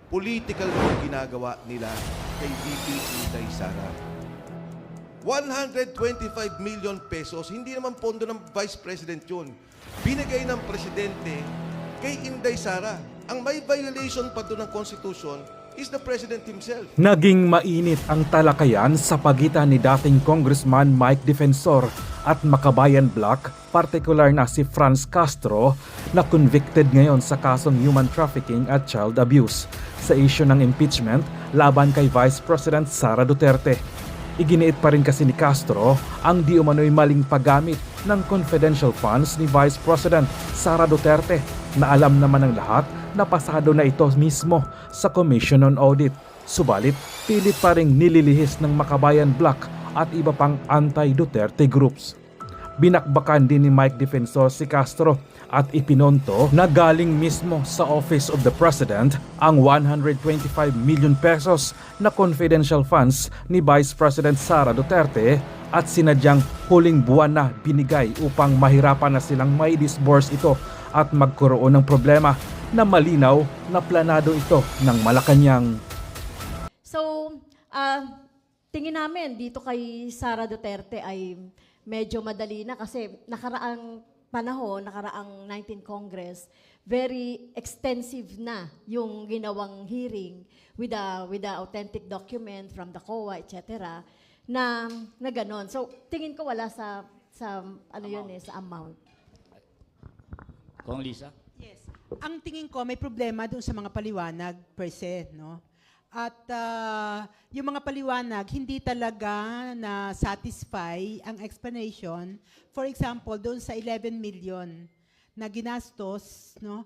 political yung ginagawa nila kay VP Inday Sara. 125 million pesos, hindi naman pondo ng Vice President yun. Binigay ng Presidente kay Inday Sara. Ang may violation pa doon ng Constitution is the President himself. Naging mainit ang talakayan sa pagitan ni dating Congressman Mike Defensor at Makabayan Black, partikular na si Franz Castro na convicted ngayon sa kasong human trafficking at child abuse sa issue ng impeachment laban kay Vice President Sara Duterte. Iginiit pa rin kasi ni Castro ang di umano'y maling paggamit ng confidential funds ni Vice President Sara Duterte na alam naman ng lahat na pasado na ito mismo sa Commission on Audit. Subalit, pilit pa ring nililihis ng Makabayan Black at iba pang anti-Duterte groups. Binakbakan din ni Mike Defensor si Castro at ipinonto na galing mismo sa Office of the President ang 125 million pesos na confidential funds ni Vice President Sara Duterte at sinadyang huling buwan na binigay upang mahirapan na silang may disburse ito at magkaroon ng problema na malinaw na planado ito ng Malacanang. So, tingin namin dito kay Sara Duterte ay medyo madali na kasi nakaraang panahon, nakaraang 19th Congress, very extensive na yung ginawang hearing with the authentic document from the COA, etc. na ganon. So, tingin ko wala sa ano yun sa amount. Kong Lisa? Yes. Ang tingin ko may problema doon sa mga paliwanag per se, no? At yung mga paliwanag hindi talaga na satisfy ang explanation. For example, doon sa 11 million na ginastos, no,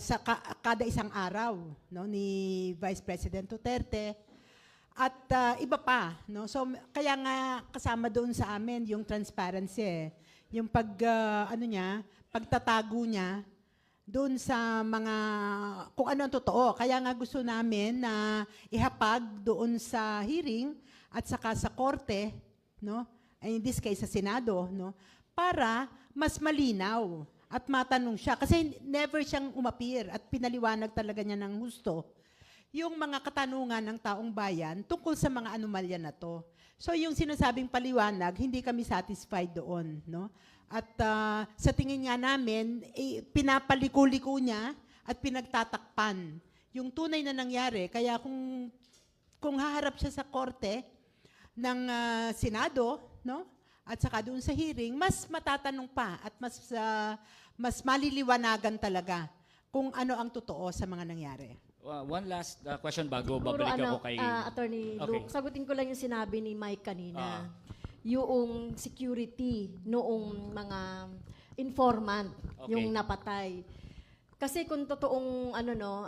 sa kada isang araw, no, ni Vice President Duterte. At iba pa, no? So kaya nga kasama doon sa amin yung transparency, yung pagtatago niya doon sa mga kung ano ang totoo. Kaya nga gusto namin na ihapag doon sa hearing at saka sa korte, no? In this case sa Senado, no? Para mas malinaw at matanong siya kasi never siyang umapir at pinaliwanag talaga niya ng husto yung mga katanungan ng taong bayan tungkol sa mga anomalya na to. So yung sinasabing paliwanag, hindi kami satisfied doon, no? At sa tingin nga namin, pinapaliko-liko niya at pinagtatakpan yung tunay na nangyari. Kaya kung haharap siya sa korte ng Senado, no? At saka doon sa hearing, mas matatanong pa at mas maliliwanagan talaga kung ano ang totoo sa mga nangyari. One last question bago Siguro, babalik ako kay... Attorney Okay. Luke, sagutin ko lang yung sinabi ni Mike kanina. Yung security noong mga informant, Okay. yung napatay. Kasi kung totoong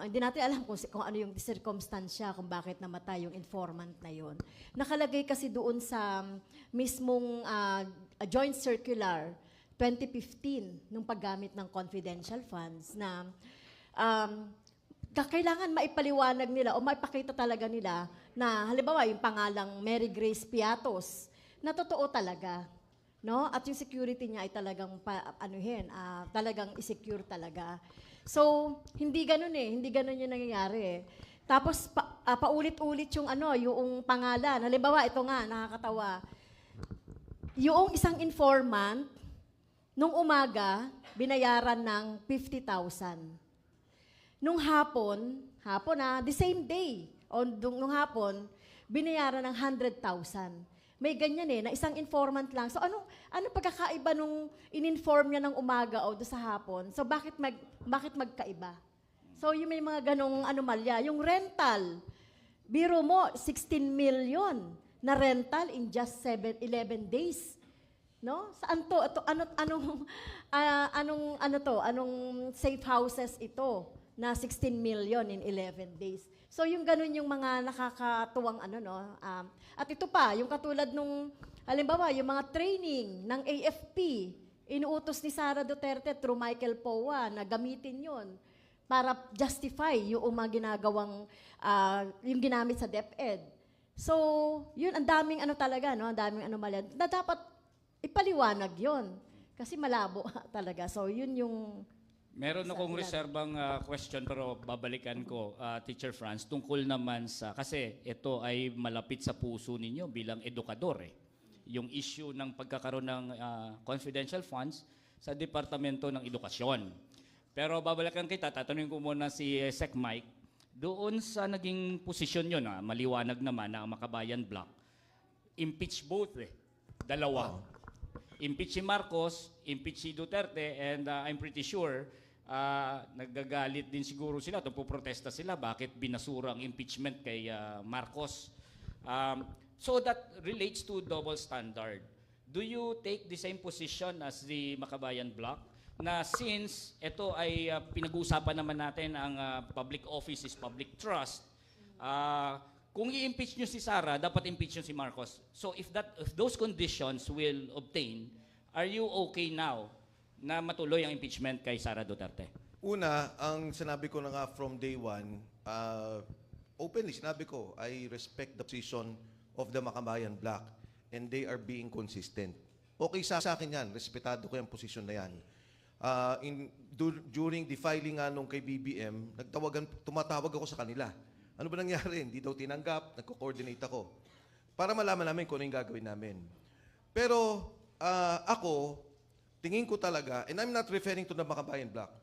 hindi natin alam kung ano yung circumstansya kung bakit namatay yung informant na yon. Nakalagay kasi doon sa mismong joint circular 2015 nung paggamit ng confidential funds na kailangan maipaliwanag nila o maipakita talaga nila na halimbawa yung pangalang Mary Grace Piatos na totoo talaga, no? At yung security niya ay talagang talagang i-secure talaga. So, hindi ganoon yung nangyayari. Tapos paulit-ulit yung yung pangalan. Halimbawa, ito nga nakakatawa. Yung isang informant nung umaga binayaran ng 50,000. Nung hapon the same day, nung hapon, binayaran ng 100,000. May ganyan na isang informant lang. So ano pagkakaiba nung in-inform niya ng umaga o doon sa hapon? So bakit magkaiba? So yung may mga ganong anomalya. Yung rental, biro mo, 16 million na rental in just 11 days. No? Saan to? Anong safe houses ito? Na 16 million in 11 days. So yung ganun yung mga nakakatuwang at ito pa, yung katulad nung, halimbawa, yung mga training ng AFP, inuutos ni Sara Duterte through Michael Poa na gamitin yon para justify yung mga ginagawang, yung ginamit sa DepEd. So, yun, ang daming talaga, no? Ang daming anomalya na dapat ipaliwanag yon kasi malabo talaga. So, yun yung Meron akong Ilan? reserbang question pero babalikan ko, Teacher Franz, tungkol naman sa, kasi ito ay malapit sa puso ninyo bilang edukador yung issue ng pagkakaroon ng confidential funds sa Departamento ng Edukasyon. Pero babalikan kita, tatanungin ko muna si Sec Mike, doon sa naging posisyon yun, maliwanag naman na ang Makabayan Block, impeach both dalawa. Impeach si Marcos, impeach si Duterte, and I'm pretty sure nagagalit din siguro sila, puprotesta sila, bakit binasura ang impeachment kay Marcos. So that relates to double standard. Do you take the same position as the Makabayan Block? Na since ito ay pinag-uusapan naman natin ang public office is public trust, kung i-impeach nyo si Sara, dapat impeach nyo si Marcos. So if those conditions will obtain, are you okay now na matuloy ang impeachment kay Sara Duterte? Una, ang sinabi ko na nga from day one, openly sinabi ko, I respect the position of the Makabayan Bloc and they are being consistent. Okay sa akin yan, respetado ko yung posisyon na yan. During the filing nga nung kay BBM, tumatawag ako sa kanila. Ano ba nangyari? Hindi daw tinanggap, nagko-coordinate ako. Para malaman namin kung ano yung gagawin namin. Pero ako, tingin ko talaga, and I'm not referring to the Makabayan Bloc,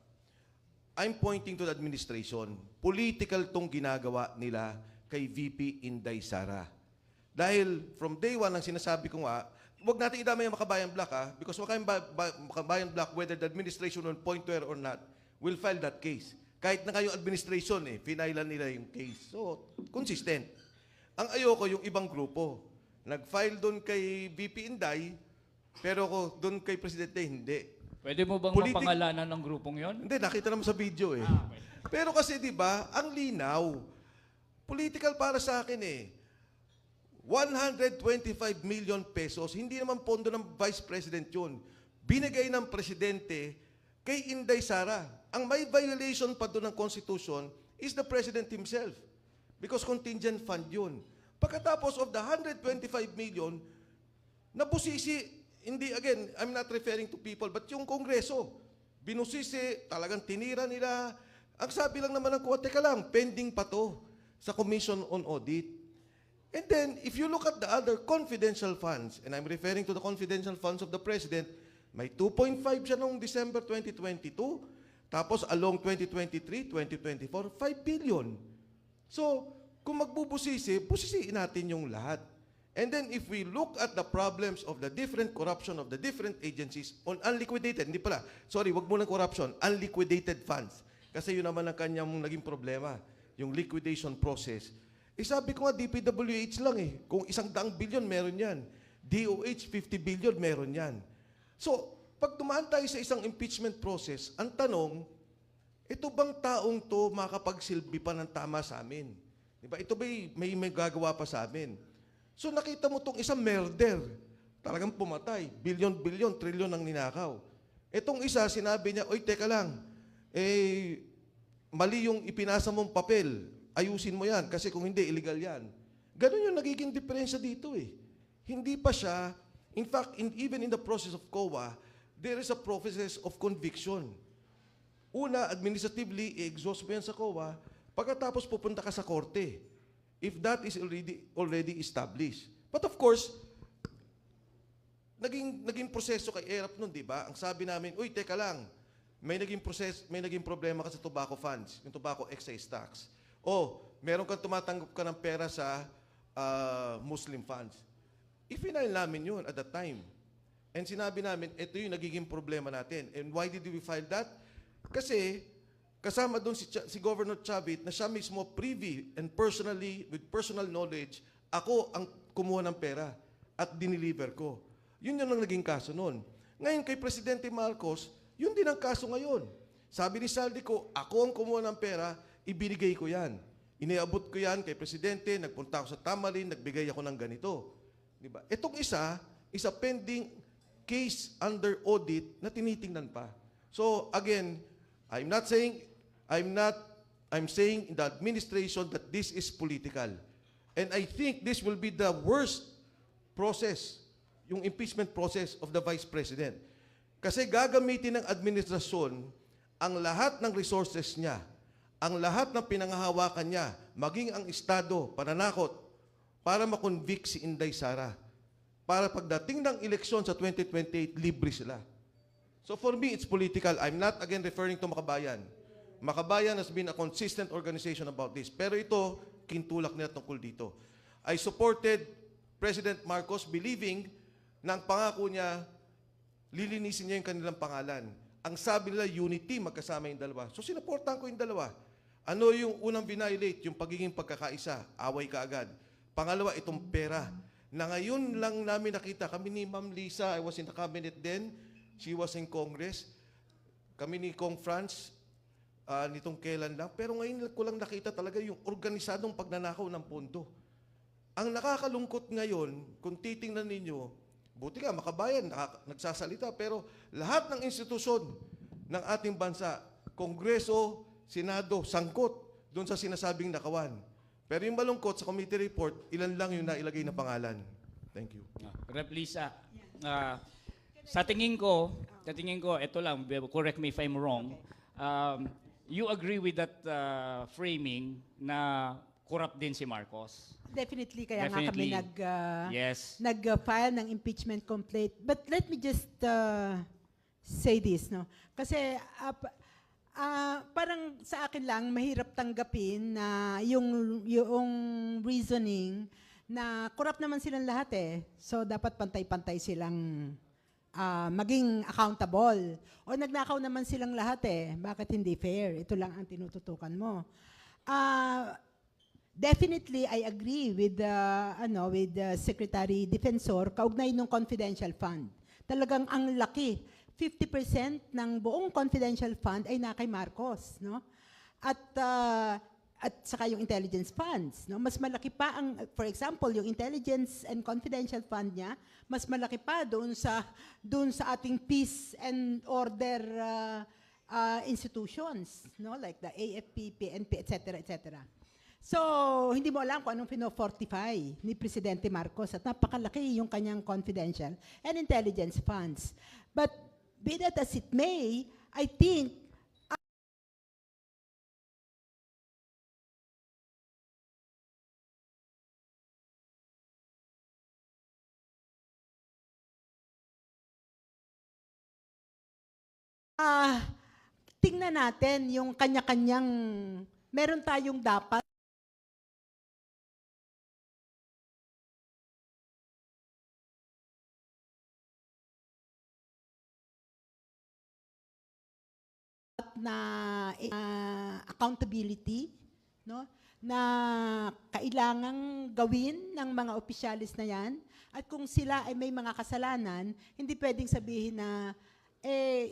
I'm pointing to the administration. Political tong ginagawa nila kay VP Inday Sara. Dahil from day one, ang sinasabi ko nga, huwag natin idamay ang Makabayan Bloc because Makabayan Bloc, whether the administration will point to her or not, will file that case. Kahit na kayong administration, finailan nila yung case. So, consistent. Ang ayoko yung ibang grupo. Nag-file doon kay VP Inday, pero doon kay Presidente, hindi. Pwede mo bang mapangalanan ng grupong yon? Hindi, nakita naman sa video Okay. Pero kasi di ba, ang linaw. Political para sa akin 125 million pesos, hindi naman pondo ng Vice President yun. Binigay ng Presidente kay Inday Sara. Ang may violation pa doon ng Constitution is the President himself. Because contingent fund yun. Pagkatapos of the 125 million, nabusisi, hindi, again, I'm not referring to people, but yung Kongreso, binusisi, talagang tinira nila. Ang sabi lang naman ng kuwa, teka lang, pending pa to sa Commission on Audit. And then, if you look at the other confidential funds, and I'm referring to the confidential funds of the President, may 2.5 siya noong December 2022, tapos along 2023, 2024, 5 billion. So, kung magbubusisi, busisiin natin yung lahat. And then if we look at the problems of the different corruption of the different agencies on unliquidated, wag mo ng corruption, unliquidated funds. Kasi yun naman ang kanyang naging problema, yung liquidation process. Sabi ko nga, DPWH lang Kung 100 billion, meron yan. DOH, 50 billion, meron yan. So, pag dumaan tayo sa isang impeachment process, ang tanong, ito bang taong to makapagsilbi pa ng tama sa amin? Diba? Ito ba may gagawa pa sa amin? So nakita mo tong isang murder. Talagang pumatay. Bilyon, trilyon ang ninakaw. Itong isa, sinabi niya, oy, teka lang, mali yung ipinasa mong papel. Ayusin mo yan, kasi kung hindi, illegal yan. Ganun yung nagiging diferensya dito Hindi pa siya, in fact, even in the process of COA, there is a process of conviction. Una, administratively, i-exhaust mo yan sa COA, pagkatapos pupunta ka sa korte. If that is already established. But of course, naging proseso kay ERAP nun, di ba? Ang sabi namin, uy, teka lang, may naging problema ka sa tobacco funds, yung tobacco excise tax. Meron kang tumatanggap ka ng pera sa Muslim funds. I-final namin yun at that time. And sinabi namin, ito yung nagiging problema natin. And why did we file that? Kasi, kasama doon si Governor Chavit na siya mismo privy and personally, with personal knowledge, ako ang kumuha ng pera at diniliver ko. Yun yung naging kaso noon. Ngayon kay Presidente Marcos, yun din ang kaso ngayon. Sabi ni Saldico, ako ang kumuha ng pera, ibinigay ko yan. Iniabot ko yan kay Presidente, nagpunta ako sa Tamarin, nagbigay ako ng ganito. Diba? Itong isa pending case under audit na tinitingnan pa. So again, I'm saying in the administration that this is political. And I think this will be the worst process, yung impeachment process of the Vice President. Kasi gagamitin ng administrasyon ang lahat ng resources niya, ang lahat ng pinanghahawakan niya, maging ang Estado, pananakot, para makonvict si Inday Sara. Para pagdating ng eleksyon sa 2028, libre sila. So for me, it's political. I'm not again referring to Makabayan. Makabayan has been a consistent organization about this. Pero ito, kintulak nila tungkol dito. I supported President Marcos believing na ang pangako niya, lilinisin niya yung kanilang pangalan. Ang sabi nila, unity, magkasama yung dalawa. So sinuportahan ko yung dalawa. Ano yung unang violate? Yung pagiging pagkakaisa. Away ka agad. Pangalawa, itong pera. Na ngayon lang namin nakita, kami ni Ma'am Lisa, I was in the cabinet then, she was in Congress. Kami ni Kong Franz, nitong kailan lang. Pero ngayon ko lang nakita talaga yung organisadong pagnanakaw ng pondo. Ang nakakalungkot ngayon, kung titingnan ninyo, buti nga, Makabayan, nagsasalita, pero lahat ng institusyon ng ating bansa, Kongreso, Senado, sangkot doon sa sinasabing nakawan. Pero yung malungkot sa committee report, ilan lang yung nailagay na pangalan. Thank you. Rep. Lisa, sa tingin ko, ito lang, correct me if I'm wrong, you agree with that framing na corrupt din si Marcos? Definitely, kaya nga kami Definitely. Yes. nag-file ng impeachment complaint. But let me just say this, no? Kasi parang sa akin lang, mahirap tanggapin na yung reasoning na corrupt naman silang lahat eh. So, dapat pantay-pantay silang maging accountable. O nagnakaw naman silang lahat eh. Bakit hindi fair? Ito lang ang tinututukan mo. Definitely, I agree with the Secretary Defensor kaugnay ng confidential fund. Talagang ang laki. 50% ng buong confidential fund ay na kay Marcos, no? At saka yung intelligence funds, no? Mas malaki pa ang, for example, yung intelligence and confidential fund niya, mas malaki pa doon sa ating peace and order institutions, no? Like the AFP, PNP, etc., etc. So, hindi mo alam kung anong pino-fortify ni Presidente Marcos at napakalaki yung kanyang confidential and intelligence funds. But be that as it may, I think tingnan natin yung kanya-kanyang, meron tayong dapat na accountability, no? Na kailangang gawin ng mga opisyalis na yan. At kung sila ay may mga kasalanan, hindi pwedeng sabihin na,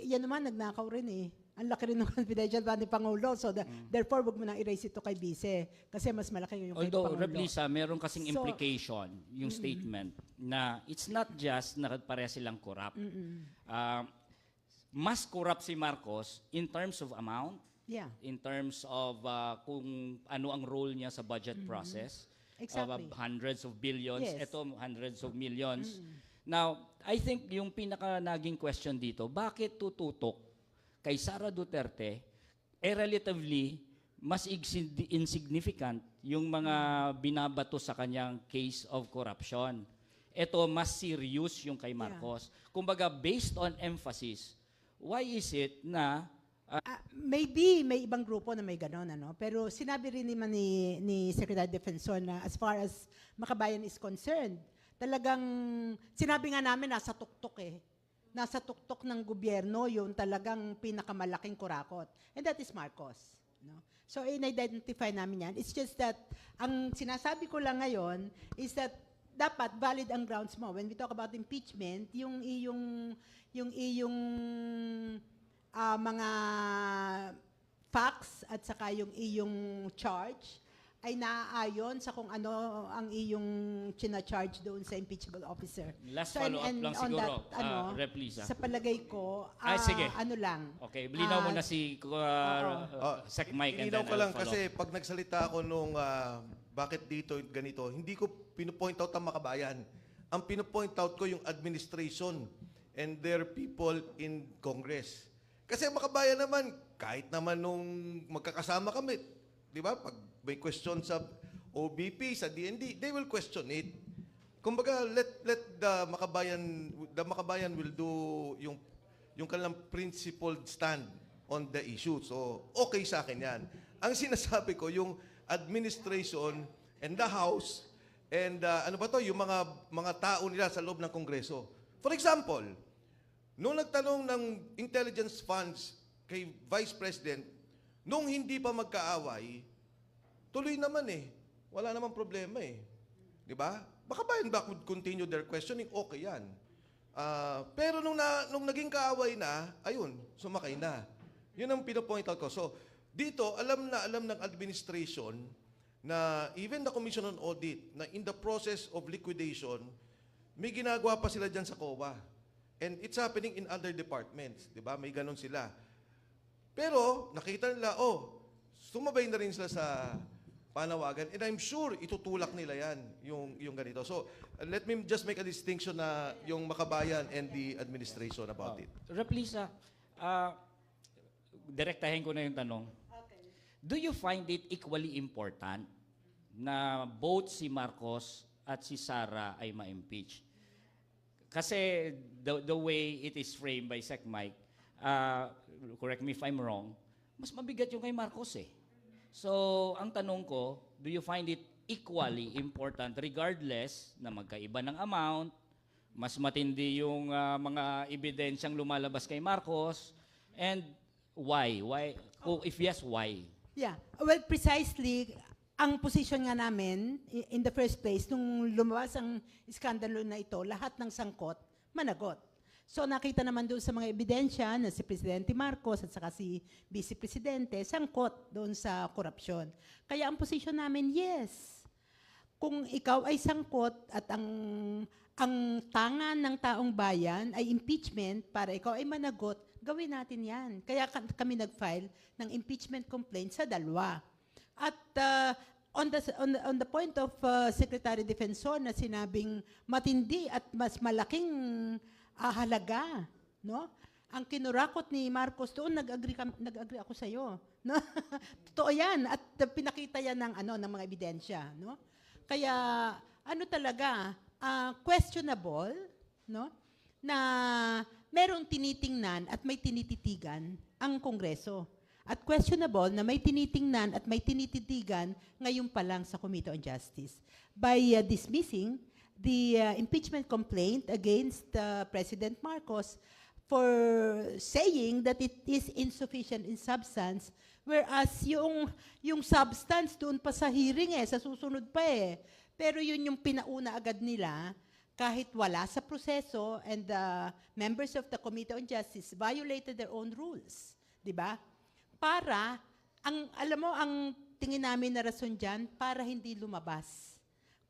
yan naman, nagnakaw rin eh. Ang laki rin ng confidential fund ni Pangulo. So, therefore, wag mo nang erase ito kay Vice. Kasi mas malaki yung kay Pangulo. Although, Rep. Lisa, meron kasing implication yung statement na it's not just na pareha silang corrupt. Mas corrupt si Marcos in terms of amount, Yeah. in terms of kung ano ang role niya sa budget process. Exactly. Of hundreds of billions, Yes. ito hundreds of millions. Now, I think yung pinaka naging question dito, bakit tututok kay Sara Duterte relatively mas insignificant yung mga binabato sa kanyang case of corruption. Ito mas serious yung kay Marcos. Kumbaga, based on emphasis, why is it na Maybe may ibang grupo na may gano'n, ano? Pero sinabi rin naman ni Secretary Defensor na as far as Makabayan is concerned, talagang sinabi nga namin nasa tuktok eh. Nasa tuktok ng gobyerno yung talagang pinakamalaking kurakot. And that is Marcos. No? So in-identify namin yan. It's just that ang sinasabi ko lang ngayon is that dapat valid ang grounds mo. When we talk about impeachment, yung mga facts at saka yung iyong charge ay naaayon sa kung ano ang iyong china-charge doon sa impeachable officer. Last follow-up lang on siguro, that, Rep. Lisa. sa palagay ko, sige. ano lang. Okay, linaw mo na si Sec Mike and Ilinaw then ko lang I'll follow. kasi pag nagsalita ako nung bakit dito ganito, hindi ko pinupoint out ang Makabayan. Ang pinupoint out ko yung administration and their people in Congress. Kasi Makabayan naman, kahit naman nung magkakasama kami, di ba? Pag may question sa OBP, sa DND, they will question it. Kumbaga, let the Makabayan will do yung kanilang principled stand on the issue. So, okay sa akin yan. Ang sinasabi ko, yung administration and the House and yung mga tao nila sa loob ng Kongreso. For example, nung nagtanong ng intelligence funds kay Vice President, nung hindi pa magkaaway, tuloy naman eh. Wala namang problema eh. Di ba? Makabayan Black would continue their questioning, okay yan. Pero nung naging kaaway na, ayun, sumakay na. Yun ang pinapoint out ko. So, dito, alam ng administration na even the Commission on Audit, na in the process of liquidation, may ginagawa pa sila dyan sa COA. And it's happening in other departments. Di ba? May ganun sila. Pero, nakita nila, sumabay na rin sila sa panawagan. And I'm sure itutulak nila yan, yung ganito. So, let me just make a distinction na yung Makabayan and the administration about it. Replisa, direktahin ko na yung tanong. Do you find it equally important na both si Marcos at si Sara ay ma-impeach? Kasi the way it is framed by Sec Mike, correct me if I'm wrong, mas mabigat yung kay Marcos eh. So, ang tanong ko, do you find it equally important regardless na magkaiba ng amount, mas matindi yung mga ebidensyang lumalabas kay Marcos, and why? Why? Oh, if yes, why? Yeah. Well, precisely, ang position nga namin, in the first place, nung lumabas ang iskandalo na ito, lahat ng sangkot, managot. So nakita naman doon sa mga ebidensya na si Presidente Marcos at saka si Vice Presidente, sangkot doon sa korupsyon. Kaya ang position namin, yes. Kung ikaw ay sangkot at ang tangan ng taong bayan ay impeachment para ikaw ay managot, gawin natin yan. Kaya kami nag-file ng impeachment complaint sa dalawa. At on the point of Secretary Defensor na sinabing matindi at mas malaking halaga, no? Ang kinurakot ni Marcos doon, nag-agree ako sa iyo, no? Totoo 'yan at pinakita 'yan ng mga ebidensya, no? Kaya talaga questionable, no? Na merong tinitingnan at may tinititigan ang Kongreso. At questionable na may tinitingnan at may tinititigan ngayon pa lang sa Committee on Justice by dismissing the impeachment complaint against President Marcos for saying that it is insufficient in substance, whereas yung substance doon pa sa hearing sa susunod pa Pero yun yung pinauna agad nila kahit wala sa proseso and the members of the Committee on Justice violated their own rules, di ba? Para, alam mo, ang tingin namin na rason dyan, para hindi lumabas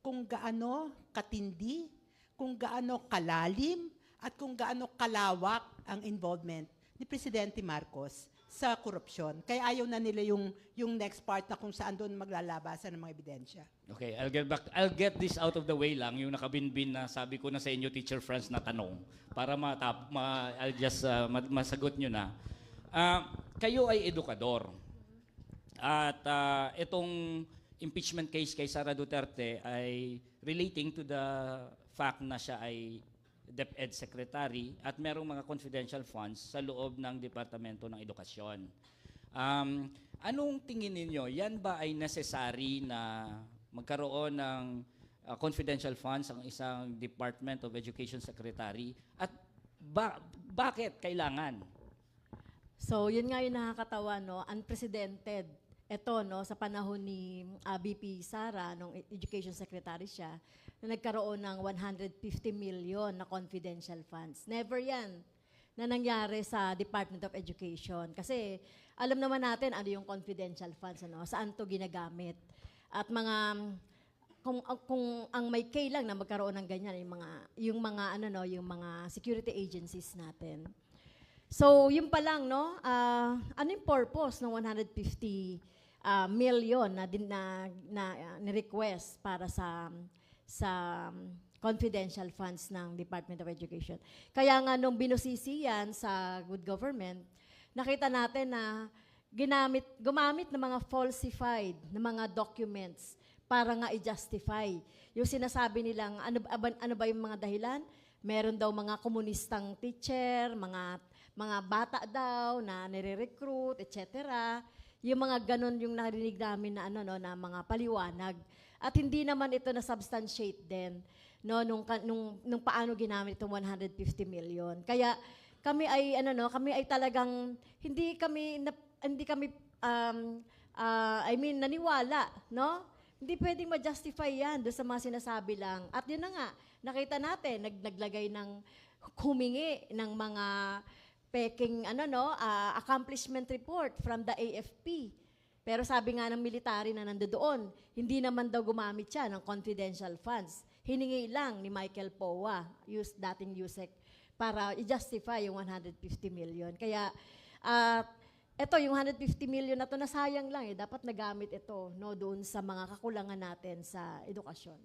kung gaano katindi, kung gaano kalalim, at kung gaano kalawak ang involvement ni Presidente Marcos sa korupsyon. Kaya ayaw na nila yung next part na kung saan doon maglalabasan ng mga ebidensya. Okay, I'll get this out of the way lang, yung nakabinbin na sabi ko na sa inyo, Teacher Franz, na tanong, para I'll just masagot nyo na. Kayo ay edukador. At itong impeachment case kay Sara Duterte ay relating to the fact na siya ay DepEd Secretary at merong mga confidential funds sa loob ng Departamento ng Edukasyon. Anong tingin ninyo? Yan ba ay necessary na magkaroon ng confidential funds ang isang Department of Education Secretary? At bakit kailangan? So, yun nga yung nakakatawa, no? Unprecedented. Ito, no, sa panahon ni BP Sara, nung Education Secretary siya, na nagkaroon ng 150 million na confidential funds. Never yan na nangyari sa Department of Education. Kasi alam naman natin ano yung confidential funds, ano, saan to ginagamit. At kung ang may kailang na magkaroon ng ganyan, yung mga security agencies natin. So, yun pa lang, no? Ano yung purpose ng 150 million na ni-request para sa confidential funds ng Department of Education? Kaya nga nung binusisi yan sa good government, nakita natin na gumamit ng mga falsified na mga documents para nga i-justify. Yung sinasabi nilang, ano ba yung mga dahilan? Meron daw mga komunistang teacher, mga bata daw na nire-recruit, etc. Yung mga ganon yung narinig namin na, na mga paliwanag. At hindi naman ito na substantiate din nung paano ginamit itong 150 million. Kaya kami ay kami ay talagang hindi kami naniwala, no? Hindi pwedeng ma-justify yan doon sa mga sinasabi lang. At yun na nga, nakita natin, naglagay ng humingi ng mga peking accomplishment report from the AFP. Pero sabi nga ng military na nandoon, hindi naman daw gumamit siya ng confidential funds. Hiningi lang ni Michael Powa, dating USEC, para i-justify yung 150 million. Kaya, ito, yung 150 million na to, nasayang lang eh. Dapat nagamit ito doon sa mga kakulangan natin sa edukasyon.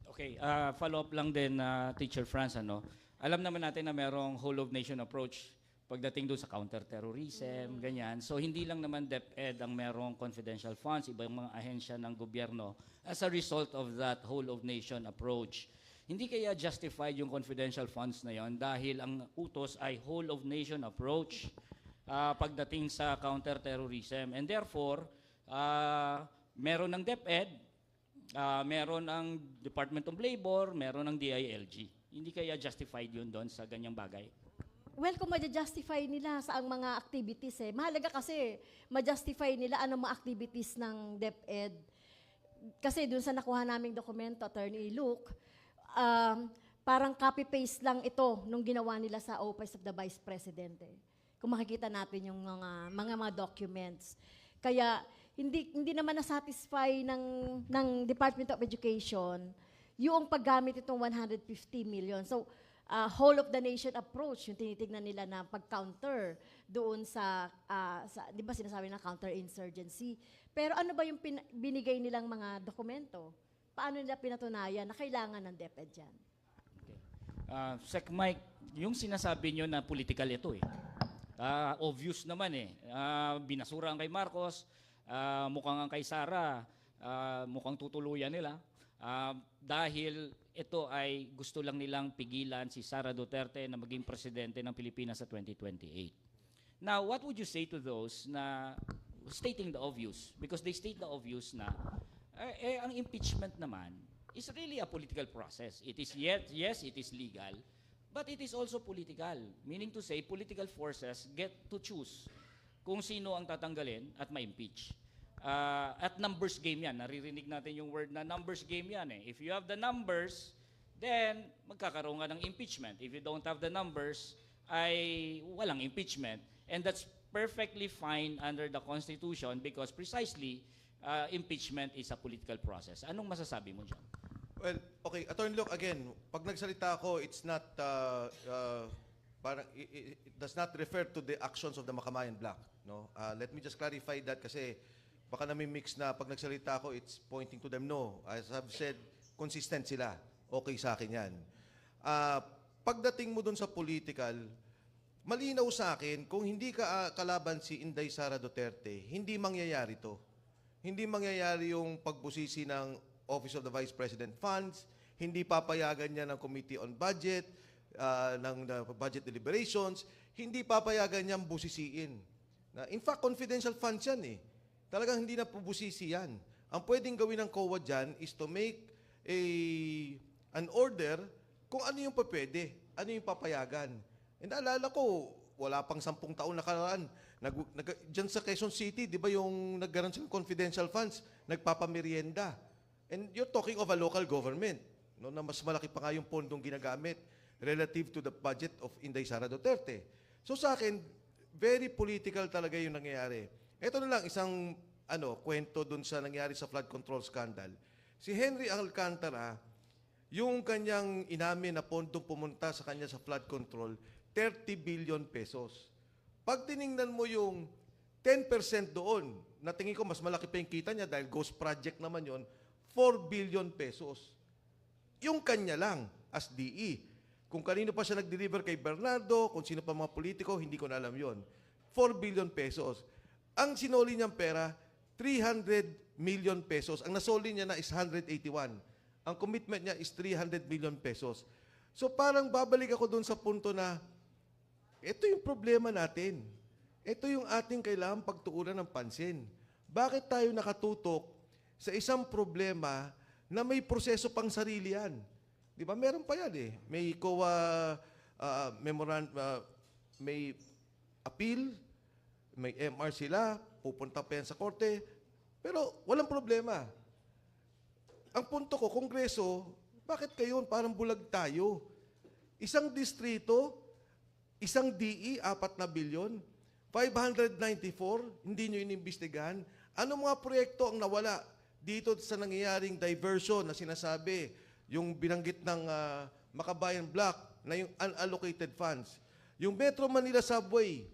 Okay, follow up lang din, Teacher Franz. Alam naman natin na merong whole of nation approach pagdating doon sa counterterrorism, ganyan. So hindi lang naman DepEd ang merong confidential funds, ibang mga ahensya ng gobyerno as a result of that whole of nation approach. Hindi kaya justified yung confidential funds na yon dahil ang utos ay whole of nation approach pagdating sa counterterrorism. And therefore, meron ng DepEd, meron ng Department of Labor, meron ng DILG. Hindi kaya justified yun doon sa ganyang bagay? Well, kung ma-justify nila sa ang mga activities mahalaga kasi ma-justify nila anong mga activities ng DepEd. Kasi dun sa nakuha naming dokumento, Attorney Luke, parang copy-paste lang ito nung ginawa nila sa Office of the Vice President. Kung makikita natin yung mga documents. Kaya hindi naman na-satisfy ng Department of Education yung paggamit itong 150 million. So, whole of the nation approach, yung tinitignan nila na pag-counter doon sa di ba sinasabi na counter-insurgency. Pero ano ba yung binigay nilang mga dokumento? Paano nila pinatunayan na kailangan ng DepEd dyan? Okay. Sec Mike, yung sinasabi nyo na political ito obvious naman binasura ang kay Marcos, mukhang ang kay Sara, mukhang tutuluyan nila. Dahil ito ay gusto lang nilang pigilan si Sara Duterte na maging presidente ng Pilipinas sa 2028. Now, what would you say to those na stating the obvious? Because they state the obvious na ang impeachment naman is really a political process. It is yes, it is legal, but it is also political. Meaning to say, political forces get to choose kung sino ang tatanggalin at ma-impeach. At numbers game yan. Naririnig natin yung word na numbers game yan If you have the numbers, then magkakaroon ka ng impeachment. If you don't have the numbers, ay walang impeachment. And that's perfectly fine under the Constitution because precisely, impeachment is a political process. Anong masasabi mo dyan? Well, okay, Attorney Luke, again, pag nagsalita ako, it's not, it does not refer to the actions of the Makamayan Bloc. No? Let me just clarify that kasi baka nami-mix na pag nagsalita ako, it's pointing to them. No, as I've said, consistent sila. Okay sa akin yan. Pagdating mo dun sa political, malinaw sa akin, kung hindi ka kalaban si Inday Sara Duterte, hindi mangyayari to. Hindi mangyayari yung pagbusisi ng Office of the Vice President Funds, hindi papayagan niya ng Committee on Budget, ng Budget Deliberations, hindi papayagan niyang busisiin. In fact, confidential funds yan Talagang hindi na pubusisi yan. Ang pwedeng gawin ng COA dyan is to make an order kung ano yung pwede, ano yung papayagan. And naalala ko, wala pang 10 taon nakaraan, dyan sa Quezon City, di ba yung nagkaroon ng confidential funds, nagpapamerienda. And you're talking of a local government, no, na mas malaki pa nga yung pondong ginagamit relative to the budget of Inday Sara Duterte. So sa akin, very political talaga yung nangyayari. Ito na lang isang kwento dun sa nangyari sa flood control scandal. Si Henry Alcantara, yung kanyang inamin na pondong pumunta sa kanya sa flood control, 30 billion pesos. Pag tiningnan mo yung 10% doon, na tingin ko mas malaki pa yung kita niya dahil ghost project naman yon, 4 billion pesos. Yung kanya lang as DE. Kung kanino pa siya nag-deliver kay Bernardo, kung sino pa mga politiko, hindi ko na alam yon. 4 billion pesos. Ang sinoli niyang pera, 300 million pesos. Ang nasoli niya na is 181. Ang commitment niya is 300 million pesos. So parang babalik ako doon sa punto na ito yung problema natin. Ito yung ating kailangan pagtuunan ng pansin. Bakit tayo nakatutok sa isang problema na may proseso pang sarili yan? Di ba? Meron pa yan eh. May COA may appeal, may MR sila, pupunta pa yan sa korte, pero walang problema. Ang punto ko, Kongreso, bakit kayo parang bulag tayo? Isang distrito, isang DE, 4 na bilyon, 594, hindi nyo inimbestigahan. Ano mga proyekto ang nawala dito sa nangyayaring diversion na sinasabi, yung binanggit ng Makabayan Block na yung unallocated funds. Yung Metro Manila Subway,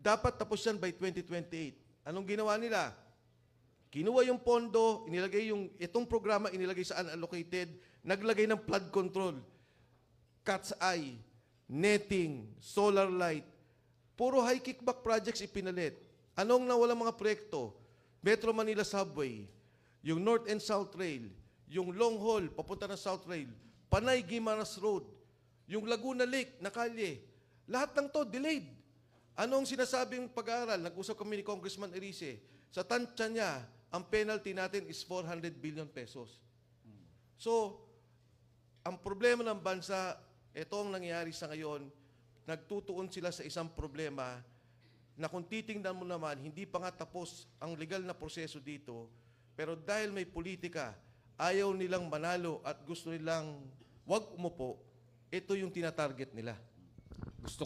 dapat tapos yan by 2028. Anong ginawa nila? Kinuha yung pondo, itong programa inilagay sa unallocated, naglagay ng flood control, cat's eye, netting, solar light, puro high kickback projects ipinalit. Anong nawalang mga proyekto? Metro Manila Subway, yung North and South Rail, yung long haul, papunta ng South Rail, Panay Guimaras Road, yung Laguna Lake na kalye, lahat ng to delayed. Anong sinasabing pag-aaral? Nag-usap kami ni Congressman Erice. Sa tansya niya, ang penalty natin is 400 billion pesos. So, ang problema ng bansa, ito ang nangyayari sa ngayon, nagtutuon sila sa isang problema na kung titingnan mo naman, hindi pa nga tapos ang legal na proseso dito, pero dahil may politika, ayaw nilang manalo at gusto nilang wag umupo, ito yung tinatarget nila. Gusto